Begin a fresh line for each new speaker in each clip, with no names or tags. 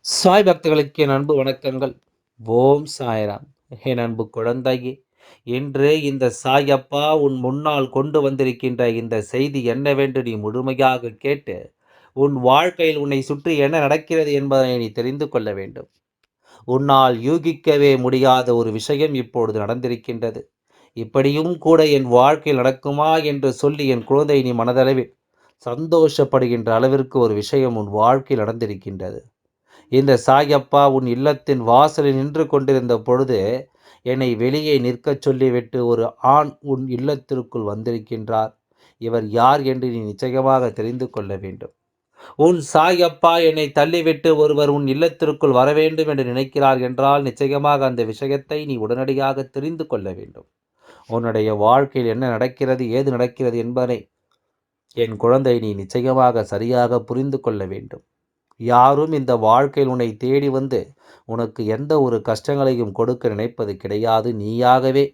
சாய் பக்தர்களுக்கு என் அன்பு வணக்கங்கள். ஓம் சாய்ராம். என் அன்பு குழந்தையே, இன்று இந்த சாயப்பா உன் முன்னால் கொண்டு வந்திருக்கின்ற இந்த செய்தி என்னவென்று நீ முழுமையாக கேட்டு, உன் வாழ்க்கையில் உன்னை சுற்றி என்ன நடக்கிறது என்பதனை நீ தெரிந்து கொள்ள வேண்டும். உன்னால் யூகிக்கவே முடியாத ஒரு விஷயம் இப்பொழுது நடந்திருக்கின்றது. இப்படியும் கூட என் வாழ்க்கையில் நடக்குமா என்று சொல்லி என் குழந்தை நீ மனதளவில் சந்தோஷப்படுகின்ற அளவிற்கு ஒரு விஷயம் உன் வாழ்க்கையில் நடந்திருக்கின்றது. இந்த சாயப்பா உன் இல்லத்தின் வாசலில் நின்று கொண்டிருந்த பொழுது, என்னை வெளியே நிற்கச் சொல்லிவிட்டு ஒரு ஆண் உன் இல்லத்திற்குள் வந்திருக்கின்றார். இவர் யார் என்று நீ நிச்சயமாக தெரிந்து கொள்ள வேண்டும். உன் சாயப்பா என்னை தள்ளிவிட்டு ஒருவர் உன் இல்லத்திற்குள் வரவேண்டும் என்று நினைக்கிறார் என்றால், நிச்சயமாக அந்த விஷயத்தை நீ உடனடியாக தெரிந்து கொள்ள வேண்டும். உன்னுடைய வாழ்க்கையில் என்ன நடக்கிறது, ஏது நடக்கிறது என்பதை என் குழந்தை நீ நிச்சயமாக சரியாக புரிந்து கொள்ள வேண்டும். யாரும் இந்த வாழ்க்கையில் உன்னை தேடி வந்து உனக்கு எந்த ஒரு கஷ்டங்களையும் கொடுக்க நினைப்பது கிடையாது. நீயாகவே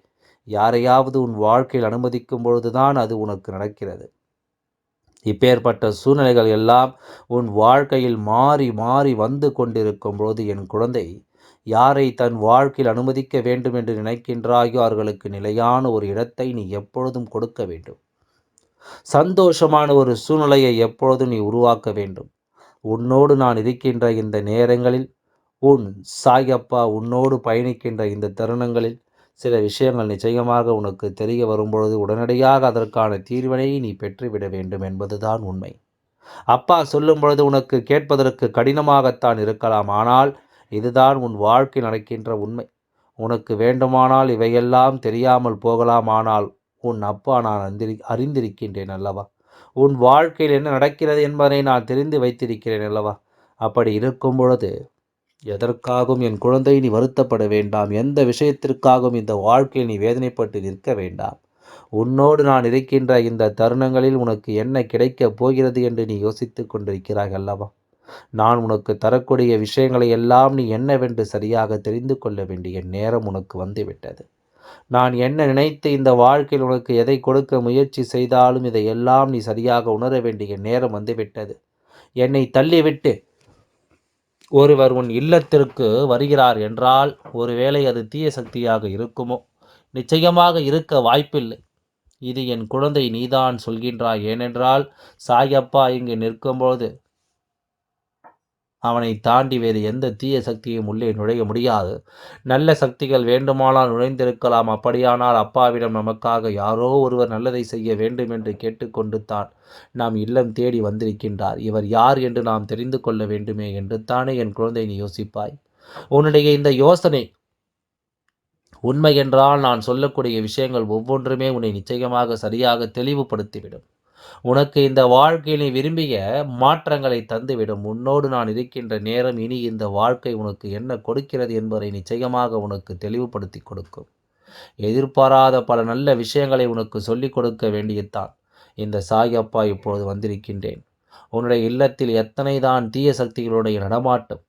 யாரையாவது உன் வாழ்க்கையில் அனுமதிக்கும் பொழுதுதான் அது உனக்கு நடக்கிறது. இப்பேற்பட்ட சூழ்நிலைகள் எல்லாம் உன் வாழ்க்கையில் மாறி மாறி வந்து கொண்டிருக்கும் பொழுது என் குழந்தை, யாரை தன் வாழ்க்கையில் அனுமதிக்க வேண்டும் என்று நினைக்கின்றாயோ அவர்களுக்கு நிலையான ஒரு இடத்தை நீ எப்பொழுதும் கொடுக்க வேண்டும். சந்தோஷமான ஒரு சூழ்நிலையை எப்பொழுதும் நீ உருவாக்க வேண்டும். உன்னோடு நான் இருக்கின்ற இந்த நேரங்களில், உன் சாயப்பா உன்னோடு பயணிக்கின்ற இந்த தருணங்களில், சில விஷயங்கள் நிச்சயமாக உனக்கு தெரிய வரும்பொழுது உடனடியாக அதற்கான தீர்வினை நீ பெற்றுவிட வேண்டும் என்பதுதான் உண்மை. அப்பா சொல்லும் பொழுது உனக்கு கேட்பதற்கு கடினமாகத்தான் இருக்கலாம். ஆனால் இதுதான் உன் வாழ்க்கை நடக்கின்ற உண்மை. உனக்கு வேண்டுமானால் இவையெல்லாம் தெரியாமல் போகலாம். ஆனால் உன் அப்பா நான் அறிந்திருக்கின்றேன் அல்லவா? உன் வாழ்க்கையில் என்ன நடக்கிறது என்பதை நான் தெரிந்து வைத்திருக்கிறேன் அல்லவா? அப்படி இருக்கும் பொழுது எதற்காகவும் என் குழந்தை நீ வருத்தப்பட வேண்டாம். எந்த விஷயத்திற்காகவும் இந்த வாழ்க்கையில் நீ வேதனைப்பட்டு நிற்க வேண்டாம். உன்னோடு நான் இருக்கின்ற இந்த தருணங்களில் உனக்கு என்ன கிடைக்கப் போகிறது என்று நீ யோசித்துக் கொண்டிருக்கிறாய் அல்லவா? நான் உனக்கு தரக்கூடிய விஷயங்களை எல்லாம் நீ என்னவென்று சரியாக தெரிந்து கொள்ள வேண்டிய நேரம் உனக்கு வந்துவிட்டது. நான் என்ன நினைத்து இந்த வாழ்க்கையில் உனக்கு எதை கொடுக்க முயற்சி செய்தாலும் இதையெல்லாம் நீ சரியாக உணர வேண்டிய நேரம் வந்துவிட்டது. என்னை தள்ளிவிட்டு ஒருவர் உன் இல்லத்திற்கு வருகிறார் என்றால், ஒருவேளை அது தீய சக்தியாக இருக்குமோ? நிச்சயமாக இருக்க வாய்ப்பில்லை. இது என் குழந்தை நீதான் சொல்கின்றாய். ஏனென்றால் சாயப்பா இங்கு நிற்கும்போது அவனை தாண்டி வேறு எந்த தீய சக்தியும் உள்ளே நுழைய முடியாது. நல்ல சக்திகள் வேண்டுமானால் நுழைந்திருக்கலாம். அப்படியானால் அப்பாவிடம் நமக்காக யாரோ ஒருவர் நல்லதை செய்ய வேண்டும் என்று கேட்டுக்கொண்டு தான் நாம் இல்லம் தேடி வந்திருக்கின்றார். இவர் யார் என்று நாம் தெரிந்து கொள்ள வேண்டுமே என்று தானே என் குழந்தை நீ யோசிப்பாய். உன்னுடைய இந்த யோசனை உண்மை என்றால் நான் சொல்லக்கூடிய விஷயங்கள் ஒவ்வொன்றுமே உன்னை நிச்சயமாக சரியாக தெளிவுபடுத்திவிடும். உனக்கு இந்த வாழ்க்கையில் நீ விரும்பிய மாற்றங்களை தந்துவிடும். உன்னோடு நான் இருக்கின்ற நேரம் இனி இந்த வாழ்க்கை உனக்கு என்ன கொடுக்கிறது என்பதை நிச்சயமாக உனக்கு தெளிவுபடுத்தி கொடுக்கும். எதிர்பாராத பல நல்ல விஷயங்களை உனக்கு சொல்லிக் கொடுக்க வேண்டியதுதான் இந்த சாயப்பா இப்பொழுது வந்திருக்கின்றேன். உன்னுடைய இல்லத்தில் எத்தனை தான் தீய சக்திகளுடைய நடமாட்டம்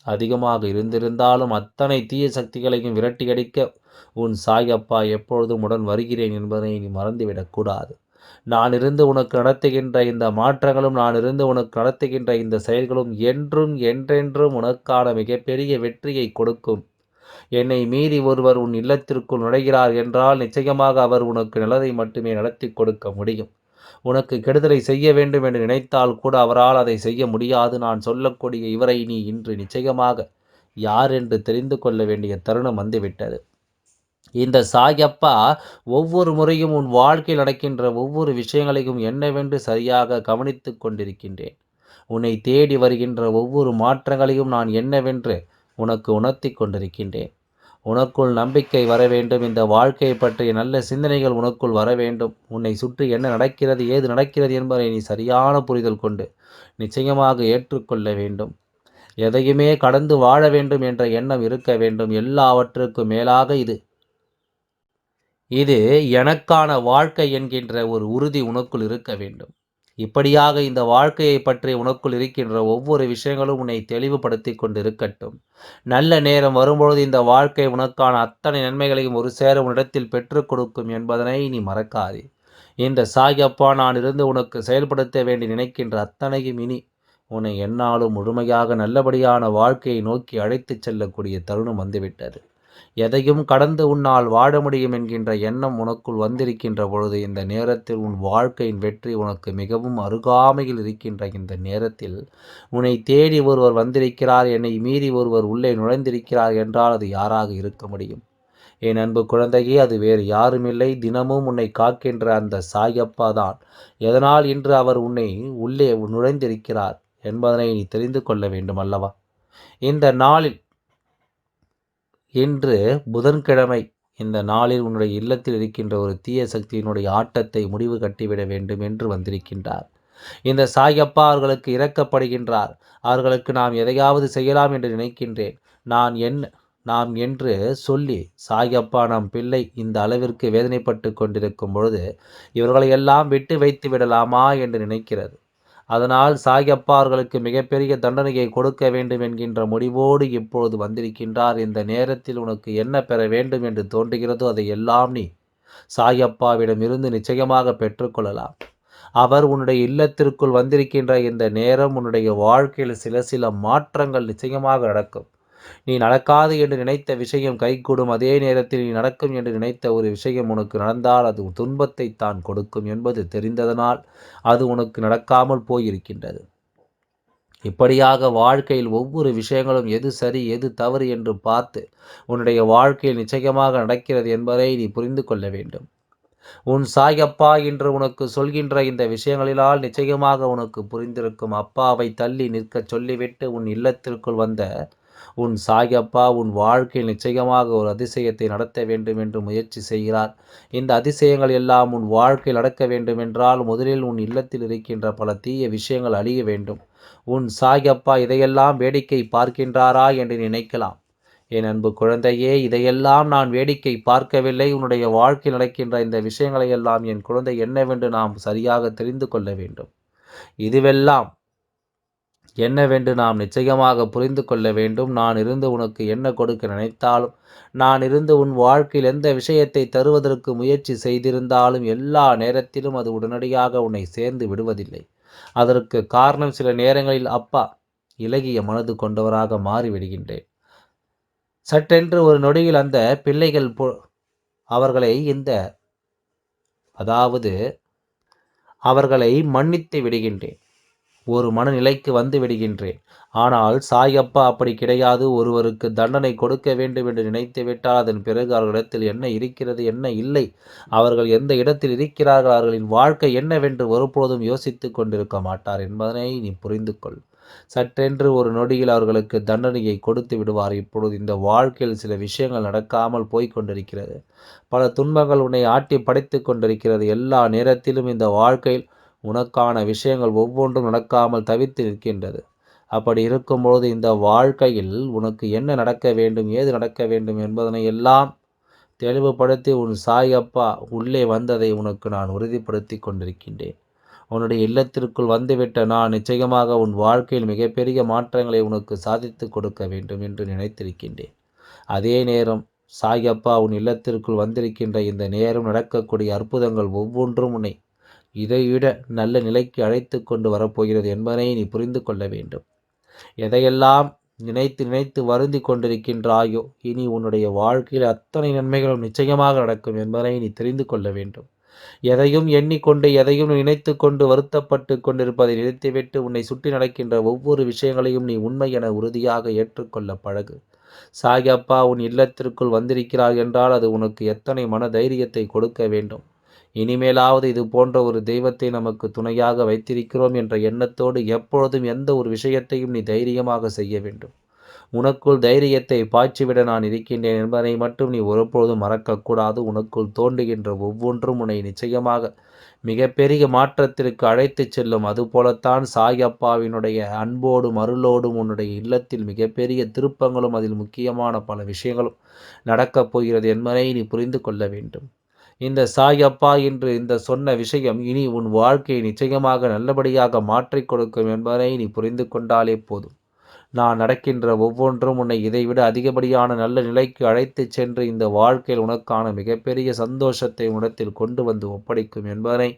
அதிகமாக இருந்திருந்தாலும் அத்தனை தீய சக்திகளையும் விரட்டியடிக்க உன் சாயப்பா எப்பொழுதும் உடன் வருகிறேன் என்பதை நீ மறந்துவிடக்கூடாது. நான் இருந்து உனக்கு நடத்துகின்ற இந்த மாற்றங்களும், நான் இருந்து உனக்கு நடத்துகின்ற இந்த செயல்களும் என்றும் என்றென்றும் உனக்கான மிகப்பெரிய வெற்றியை கொடுக்கும். என்னை மீறி ஒருவர் உன் இல்லத்திற்குள் நுழைகிறார் என்றால் நிச்சயமாக அவர் உனக்கு நல்லதை மட்டுமே நடத்தி கொடுக்க முடியும். உனக்கு கெடுதலை செய்ய வேண்டும் என்று நினைத்தால் கூட அவரால் அதை செய்ய முடியாது. நான் சொல்லக்கூடிய இவரை நீ இன்று நிச்சயமாக யார் என்று தெரிந்து கொள்ள வேண்டிய தருணம் வந்துவிட்டது. இந்த சாயப்பா ஒவ்வொரு முறையும் உன் வாழ்க்கையில் நடக்கின்ற ஒவ்வொரு விஷயங்களையும் என்னவென்று சரியாக கவனித்துக் கொண்டிருக்கின்றேன். உன்னை தேடி வருகின்ற ஒவ்வொரு மாற்றங்களையும் நான் என்னவென்று உனக்கு உணர்த்தி கொண்டிருக்கின்றேன். உனக்குள் நம்பிக்கை வர வேண்டும். இந்த வாழ்க்கையை பற்றிய நல்ல சிந்தனைகள் உனக்குள் வர வேண்டும். உன்னை சுற்றி என்ன நடக்கிறது, ஏது நடக்கிறது என்பதை நீ சரியான புரிதல் கொண்டு நிச்சயமாக ஏற்றுக்கொள்ள வேண்டும். எதையுமே கடந்து வாழ வேண்டும் என்ற எண்ணம் இருக்க வேண்டும். எல்லாவற்றுக்கும் மேலாக இது எனக்கான வாழ்க்கை என்கின்ற ஒரு உறுதி உனக்குள் இருக்க வேண்டும். இப்படியாக இந்த வாழ்க்கையை பற்றி உனக்குள் இருக்கின்ற ஒவ்வொரு விஷயங்களும் உன்னை தெளிவுபடுத்தி கொண்டிருக்கட்டும். நல்ல நேரம் வரும்பொழுது இந்த வாழ்க்கை உனக்கான அத்தனை நன்மைகளையும் ஒரு சேர உன்னிடத்தில் பெற்றுக் கொடுக்கும் என்பதனை நீ மறக்காதே. இந்த சாயப்பா நான் இருந்து உனக்கு செயல்படுத்த வேண்டி நினைக்கின்ற அத்தனையும் இனி உன்னை எந்நாளும் முழுமையாக நல்லபடியான வாழ்க்கையை நோக்கி அழைத்துச் செல்லக்கூடிய தருணம் வந்துவிட்டது. எதையும் கடந்து உன்னால் வாழ முடியும் என்கின்ற எண்ணம் உனக்குள் வந்திருக்கின்ற பொழுது, இந்த நேரத்தில் உன் வாழ்க்கையின் வெற்றி உனக்கு மிகவும் அருகாமையில் இருக்கின்ற இந்த நேரத்தில், உன்னை தேடி ஒருவர் வந்திருக்கிறார், என்னை மீறி ஒருவர் உள்ளே நுழைந்திருக்கிறார் என்றால் அது யாராக இருக்க முடியும்? என் அன்பு குழந்தையே, அது வேறு யாருமில்லை, தினமும் உன்னை காக்கின்ற அந்த சாயப்பா தான். எதனால் இன்று அவர் உன்னை உள்ளே நுழைந்திருக்கிறார் என்பதனை நீ தெரிந்து கொள்ள வேண்டும் அல்லவா? இந்த நாளில், இன்று புதன்கிழமை, இந்த நாளில் உன்னுடைய இல்லத்தில் இருக்கின்ற ஒரு தீய சக்தியினுடைய ஆட்டத்தை முடிவு கட்டிவிட வேண்டும் என்று வந்திருக்கின்றார். இந்த சாயப்பா அவர்களுக்கு இரக்கப்படுகின்றார். அவர்களுக்கு நாம் எதையாவது செய்யலாம் என்று நினைக்கின்றேன். நாம் என்று சொல்லி, சாயப்பா நம் பிள்ளை இந்த அளவிற்கு வேதனைப்பட்டு கொண்டிருக்கும் பொழுது இவர்களை எல்லாம் விட்டு வைத்து விடலாமா என்று நினைக்கிறது. அதனால் சாயப்பா அவர்களுக்கு மிகப்பெரிய தண்டனையை கொடுக்க வேண்டும் என்கின்ற முடிவோடு இப்பொழுது வந்திருக்கின்றார். இந்த நேரத்தில் உனக்கு என்ன பெற வேண்டும் என்று தோன்றுகிறதோ அதை எல்லாம் நீ சாயப்பாவிடம் இருந்து நிச்சயமாக பெற்றுக்கொள்ளலாம். அவர் உன்னுடைய இல்லத்திற்குள் வந்திருக்கின்ற இந்த நேரம் உன்னுடைய வாழ்க்கையில் சில மாற்றங்கள் நிச்சயமாக நடக்கும். நீ நடக்காது என்று நினைத்த விஷயம் கைகூடும். அதே நேரத்தில் நீ நடக்கும் என்று நினைத்த ஒரு விஷயம் உனக்கு நடந்தால் அது துன்பத்தை தான் கொடுக்கும் என்பது தெரிந்ததனால் அது உனக்கு நடக்காமல் போயிருக்கின்றது. இப்படியாக வாழ்க்கையில் ஒவ்வொரு விஷயங்களும் எது சரி எது தவறு என்று பார்த்து உன்னுடைய வாழ்க்கையில் நிச்சயமாக நடக்கிறது என்பதை நீ புரிந்து கொள்ள வேண்டும். உன் சாயப்பா என்று உனக்கு சொல்கின்ற இந்த விஷயங்களினால் நிச்சயமாக உனக்கு புரிந்திருக்கும். அப்பாவை தள்ளி நிற்க சொல்லிவிட்டு உன் இல்லத்திற்குள் வந்த உன் சாயப்பா உன் வாழ்க்கையில் நிச்சயமாக ஒரு அதிசயத்தை நடத்த வேண்டும் என்று முயற்சி செய்கிறார். இந்த அதிசயங்கள் எல்லாம் உன் வாழ்க்கையில் நடக்க வேண்டும் என்றால் முதலில் உன் இல்லத்தில் இருக்கின்ற பல தீய விஷயங்கள் அழிய வேண்டும். உன் சாயப்பா இதையெல்லாம் வேடிக்கை பார்க்கின்றாரா என்று நினைக்கலாம். என் அன்பு குழந்தையே, இதையெல்லாம் நான் வேடிக்கை பார்க்கவில்லை. உன்னுடைய வாழ்க்கையில் நடக்கின்ற இந்த விஷயங்களை எல்லாம் என் குழந்தை என்னவென்று நாம் சரியாக தெரிந்து கொள்ள வேண்டும். இதுவெல்லாம் என்னவென்று நாம் நிச்சயமாக புரிந்து கொள்ள வேண்டும். நான் இருந்து உனக்கு என்ன கொடுக்க நினைத்தாலும், நான் இருந்து உன் வாழ்க்கையில் எந்த விஷயத்தை தருவதற்கு முயற்சி செய்திருந்தாலும் எல்லா நேரத்திலும் அது உடனடியாக உன்னை சேர்ந்து விடுவதில்லை. அதற்கு காரணம் சில நேரங்களில் அப்பா இலகிய மனது கொண்டவராக மாறிவிடுகின்றேன். சட்டென்று ஒரு நொடியில் அந்த பிள்ளைகள் அவர்களை அவர்களை மன்னித்து விடுகின்றேன். ஒரு மனநிலைக்கு வந்து விடுகின்றேன். ஆனால் சாயப்பா அப்படி கிடையாது. ஒருவருக்கு தண்டனை கொடுக்க வேண்டும் என்று நினைத்து விட்டால் அதன் பிறகு அவர்களிடத்தில் என்ன இருக்கிறது என்ன இல்லை, அவர்கள் எந்த இடத்தில் இருக்கிறார்கள், அவர்களின் வாழ்க்கை என்னவென்று ஒருபோதும் யோசித்து கொண்டிருக்க மாட்டார் என்பதனை நீ புரிந்து கொள். சற்றென்று ஒரு நொடியில் அவர்களுக்கு தண்டனையை கொடுத்து விடுவார். இப்பொழுது இந்த வாழ்க்கையில் சில விஷயங்கள் நடக்காமல் போய்கொண்டிருக்கிறது. பல துன்பங்கள் உன்னை ஆட்டி படைத்து கொண்டிருக்கிறது. எல்லா நேரத்திலும் இந்த வாழ்க்கையில் உனக்கான விஷயங்கள் ஒவ்வொன்றும் நடக்காமல் தவித்து நிற்கின்றது. அப்படி இருக்கும்போது இந்த வாழ்க்கையில் உனக்கு என்ன நடக்க வேண்டும், ஏது நடக்க வேண்டும் என்பதனை எல்லாம் தெளிவுபடுத்தி உன் சாயப்பா உள்ளே வந்ததை உனக்கு நான் உறுதிப்படுத்தி கொண்டிருக்கின்றேன். உன்னுடைய இல்லத்திற்குள் வந்துவிட்ட நான் நிச்சயமாக உன் வாழ்க்கையில் மிகப்பெரிய மாற்றங்களை உனக்கு சாதித்து கொடுக்க வேண்டும் என்று நினைத்திருக்கின்றேன். அதே நேரம் சாயப்பா உன் இல்லத்திற்குள் வந்திருக்கின்ற இந்த நேரம் நடக்கக்கூடிய அற்புதங்கள் ஒவ்வொன்றும் உன்னை இதைவிட நல்ல நிலைக்கு அழைத்து கொண்டு வரப்போகிறது என்பதை நீ புரிந்து கொள்ள வேண்டும். எதையெல்லாம் நினைத்து நினைத்து வருந்தி கொண்டிருக்கின்றாயோ இனி உன்னுடைய வாழ்க்கையில் அத்தனை நன்மைகளும் நிச்சயமாக நடக்கும் என்பதை நீ தெரிந்து கொள்ள வேண்டும். எதையும் எண்ணிக்கொண்டு எதையும் நினைத்து கொண்டு வருத்தப்பட்டு கொண்டிருப்பதை நிறுத்திவிட்டு உன்னை சுற்றி நடக்கின்ற ஒவ்வொரு விஷயங்களையும் நீ உண்மை என உறுதியாக ஏற்றுக்கொள்ள பழகு. சாயப்பா உன் இல்லத்திற்குள் வந்திருக்கிறார் என்றால் அது உனக்கு எத்தனை மன தைரியத்தை கொடுக்க வேண்டும். இனிமேலாவது இது போன்ற ஒரு தெய்வத்தை நமக்கு துணையாக வைத்திருக்கிறோம் என்ற எண்ணத்தோடு எப்பொழுதும் எந்த ஒரு விஷயத்தையும் நீ தைரியமாக செய்ய வேண்டும். உனக்குள் தைரியத்தை பாய்ச்சிவிட நான் இருக்கின்றேன் என்பதை மட்டும் நீ ஒருபொழுதும் மறக்கக்கூடாது. உனக்குள் தோன்றுகின்ற ஒவ்வொன்றும் உன்னை நிச்சயமாக மிகப்பெரிய மாற்றத்திற்கு அழைத்து செல்லும். அதுபோலத்தான் சாயப்பாவினுடைய அன்போடும் அருளோடும் உன்னுடைய இல்லத்தில் மிகப்பெரிய திருப்பங்களும் அதில் முக்கியமான பல விஷயங்களும் நடக்கப் போகிறது என்பதை நீ புரிந்து கொள்ள வேண்டும். இந்த சாயப்பா என்று இந்த சொன்ன விஷயம் இனி உன் வாழ்க்கையை நிச்சயமாக நல்லபடியாக மாற்றிக் கொடுக்கும் என்பதை நீ புரிந்து கொண்டாலே போதும். நான் நடக்கின்ற ஒவ்வொன்றும் உன்னை இதைவிட அதிகப்படியான நல்ல நிலைக்கு அழைத்து சென்று இந்த வாழ்க்கையில் உனக்கான மிகப்பெரிய சந்தோஷத்தை உன்னிடத்தில் கொண்டு வந்து ஒப்படைக்கும் என்பதனை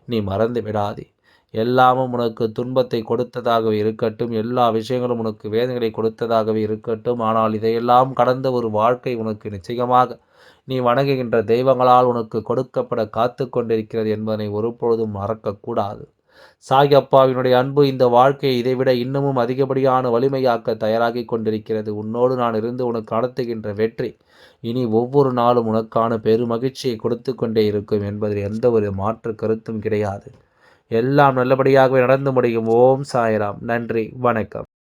நீ மறந்து விடாதே. எல்லாமும் உனக்கு துன்பத்தை கொடுத்ததாகவே இருக்கட்டும், எல்லா விஷயங்களும் உனக்கு வேதனைகளை கொடுத்ததாகவே இருக்கட்டும். ஆனால் இதையெல்லாம் கடந்த ஒரு வாழ்க்கை உனக்கு நிச்சயமாக நீ வணங்குகின்ற தெய்வங்களால் உனக்கு கொடுக்கப்பட காத்து கொண்டிருக்கிறது என்பதனை ஒருபொழுதும் மறக்கக்கூடாது. சாயப்பாவினுடைய அன்பு இந்த வாழ்க்கையை இதைவிட இன்னமும் அதிகப்படியான வலிமையாக்க தயாராகி கொண்டிருக்கிறது. உன்னோடு நான் இருந்து உனக்கு நடத்துகின்ற வெற்றி இனி ஒவ்வொரு நாளும் உனக்கான பெருமகிழ்ச்சியை கொடுத்து கொண்டே இருக்கும் என்பதில் எந்த ஒரு மாற்று கருத்தும் கிடையாது. எல்லாம் நல்லபடியாகவே நடந்து முடியும். ஓம் சாய்ராம். நன்றி, வணக்கம்.